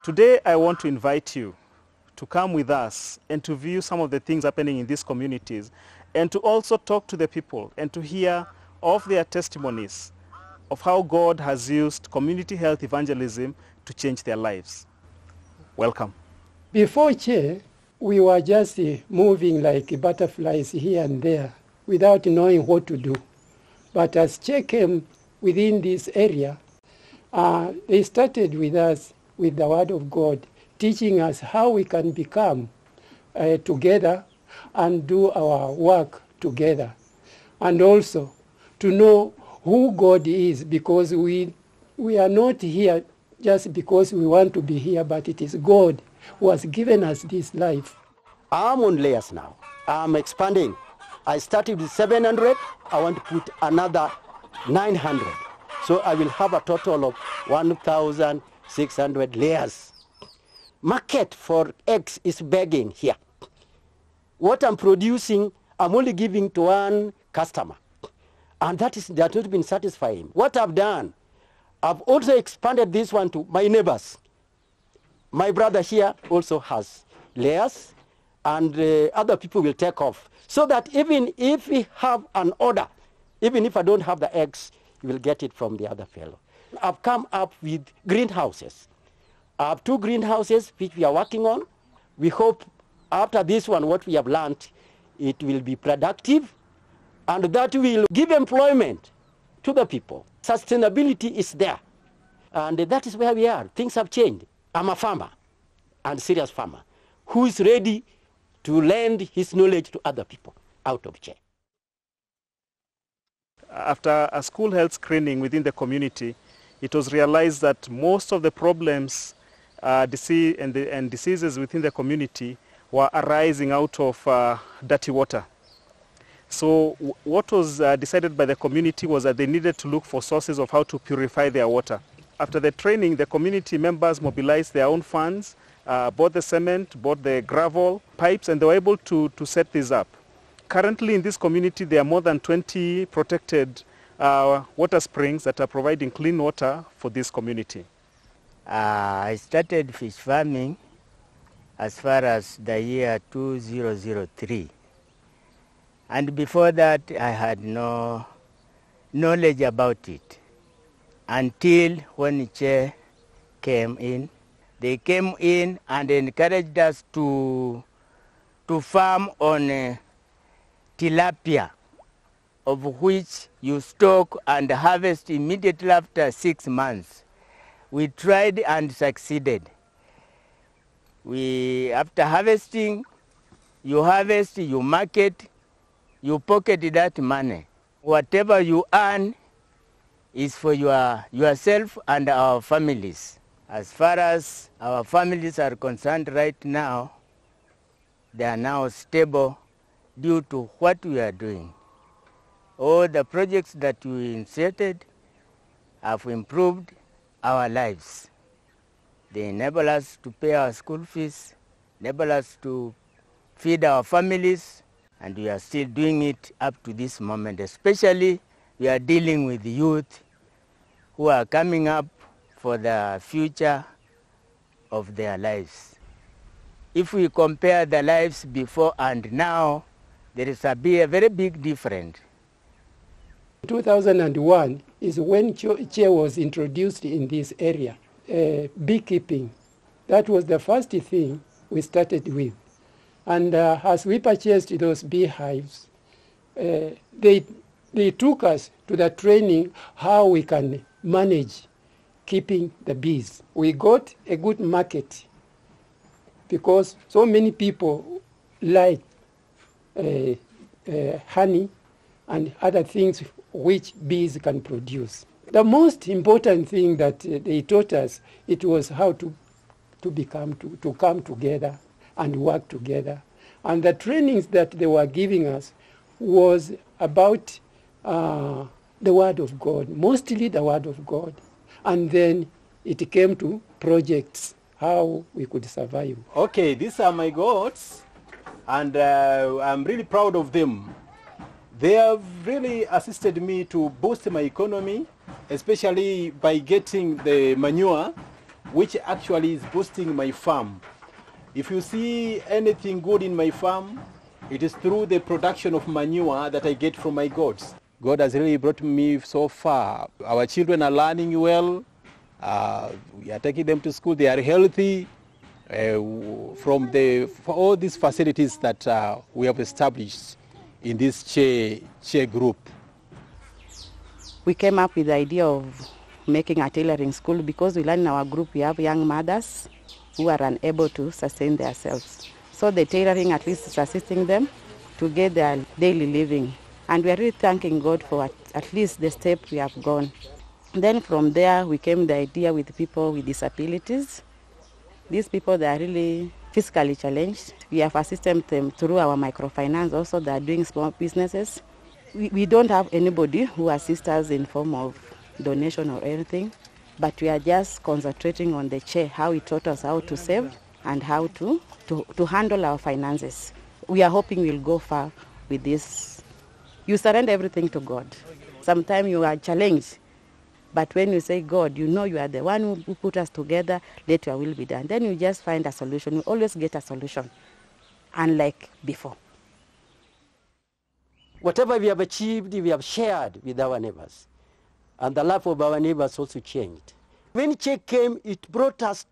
Today I want to invite you to come with us and to view some of the things happening in these communities, and to also talk to the people and to hear of their testimonies of how God has used community health evangelism to change their lives. Welcome. Before Che, we were just moving like butterflies here and there without knowing what to do. But as Che came within this area, they started with us with the Word of God, teaching us how we can become together and do our work together. And also to know who God is, because we are not here just because we want to be here, but it is God who has given us this life. I'm on layers now. I'm expanding. I started with 700. I want to put another 900. So I will have a total of 1,600 layers. Market for eggs is begging here. What I'm producing, I'm only giving to one customer. And that has not been satisfying. What I've done, I've also expanded this one to my neighbors. My brother here also has layers, and other people will take off. So that even if we have an order, even if I don't have the eggs, you will get it from the other fellow. I've come up with greenhouses. I have 2 greenhouses which we are working on. We hope after this one, what we have learned, it will be productive, and that will give employment to the people. Sustainability is there, and that is where we are. Things have changed. I'm a farmer, and serious farmer, who is ready to lend his knowledge to other people out of Che. After a school health screening within the community, it was realized that most of the problems and diseases within the community were arising out of dirty water. So what was decided by the community was that they needed to look for sources of how to purify their water. After the training, the community members mobilized their own funds, bought the cement, bought the gravel, pipes, and they were able to set this up. Currently in this community, there are more than 20 protected water springs that are providing clean water for this community. I started fish farming as far as the year 2003. And before that, I had no knowledge about it until when Che came in. They came in and encouraged us to farm on tilapia, of which you stock and harvest immediately after 6 months. We tried and succeeded. After harvesting, you harvest, you market, you pocket that money. Whatever you earn is for yourself and our families. As far as our families are concerned right now, they are now stable due to what we are doing. All the projects that we initiated have improved our lives. They enable us to pay our school fees, enable us to feed our families, and we are still doing it up to this moment. Especially, we are dealing with the youth who are coming up for the future of their lives. If we compare the lives before and now, there is a very big difference. 2001 is when Che was introduced in this area, beekeeping. That was the first thing we started with. And as we purchased those beehives, they took us to the training how we can manage keeping the bees. We got a good market because so many people like honey and other things which bees can produce. The most important thing that they taught us, it was how to come together and work together. And the trainings that they were giving us was about the Word of God, mostly the Word of God. And then it came to projects, how we could survive. Okay, these are my goats, and I'm really proud of them. They have really assisted me to boost my economy, especially by getting the manure which actually is boosting my farm. If you see anything good in my farm, it is through the production of manure that I get from my goats. God has really brought me so far. Our children are learning well. We are taking them to school. They are healthy from all these facilities that we have established in this Che group. We came up with the idea of making a tailoring school because we learn in our group we have young mothers who are unable to sustain themselves. So the tailoring at least is assisting them to get their daily living. And we are really thanking God for at least the step we have gone. Then from there we came the idea with people with disabilities. These people that are really physically challenged, we have assisted them through our microfinance also. They are doing small businesses. We don't have anybody who assists us in form of donation or anything, but we are just concentrating on the Che, how he taught us how to save and how to handle our finances. We are hoping we'll go far with this. You surrender everything to God. Sometimes you are challenged, but when you say, God, you know you are the one who put us together, let your will be done. Then you just find a solution. You always get a solution, unlike before. Whatever we have achieved, we have shared with our neighbors. And the life of our neighbors also changed. When Che came, it brought us to